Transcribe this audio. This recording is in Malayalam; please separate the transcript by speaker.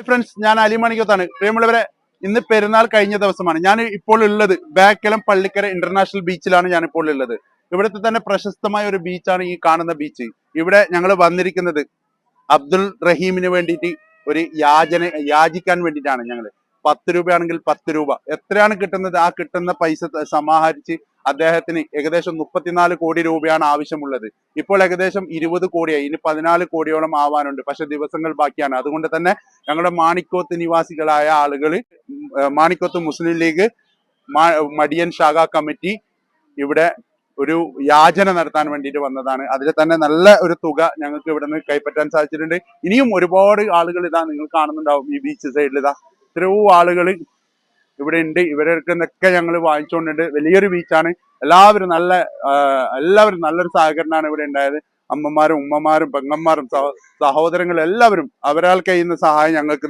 Speaker 1: ഫ്രണ്ട്സ്, ഞാൻ അലിമണിക്കത്താണ്. പ്രിയമുള്ളവരെ, ഇന്ന് പെരുന്നാൾ കഴിഞ്ഞ ദിവസമാണ്. ഞാൻ ഇപ്പോൾ ഉള്ളത് ബേക്കലം പള്ളിക്കര ഇന്റർനാഷണൽ ബീച്ചിലാണ് ഞാൻ ഇപ്പോൾ ഉള്ളത്. ഇവിടുത്തെ തന്നെ പ്രശസ്തമായ ഒരു ബീച്ചാണ് ഈ കാണുന്ന ബീച്ച്. ഇവിടെ ഞങ്ങൾ വന്നിരിക്കുന്നത് അബ്ദുൾ റഹീമിന് വേണ്ടിയിട്ട് ഒരു യാചിക്കാൻ വേണ്ടിയിട്ടാണ്. ഞങ്ങൾ 10 രൂപയാണെങ്കിൽ 10 രൂപ എത്രയാണ് കിട്ടുന്നത്, ആ കിട്ടുന്ന പൈസ സമാഹരിച്ച് അദ്ദേഹത്തിന് ഏകദേശം 34 കോടി രൂപയാണ് ആവശ്യമുള്ളത്. ഇപ്പോൾ ഏകദേശം 20 കോടിയായി, ഇനി 14 കോടിയോളം ആവാനുണ്ട്. പക്ഷെ ദിവസങ്ങൾ ബാക്കിയാണ്. അതുകൊണ്ട് തന്നെ ഞങ്ങളുടെ മാണിക്കോത്ത് നിവാസികളായ ആളുകൾ, മാണിക്കോത്ത് മുസ്ലിം ലീഗ് മടിയൻ ശാഖാ കമ്മിറ്റി ഇവിടെ ഒരു യാചന നടത്താൻ വേണ്ടിയിട്ട് വന്നതാണ്. അതിൽ തന്നെ നല്ല ഒരു തുക ഞങ്ങൾക്ക് ഇവിടെ നിന്ന് കൈപ്പറ്റാൻ സാധിച്ചിട്ടുണ്ട്. ഇനിയും ഒരുപാട് ആളുകൾ ഇതാ നിങ്ങൾ കാണുന്നുണ്ടാവും. ഈ ബീച്ച് സൈഡിൽ ഇതാ ഇത്രയോ ആളുകൾ ഇവിടെ ഉണ്ട്. ഇവരൊക്കെ ഞങ്ങൾ വാങ്ങിച്ചുകൊണ്ടുണ്ട്. വലിയൊരു ബീച്ചാണ്. എല്ലാവരും നല്ലൊരു സഹകരണമാണ് ഇവിടെ ഉണ്ടായത്. അമ്മമാരും ഉമ്മമാരും പെങ്ങന്മാരും സഹോദരങ്ങളും എല്ലാവരും അവരാൽ കഴിയുന്ന സഹായം ഞങ്ങൾക്ക്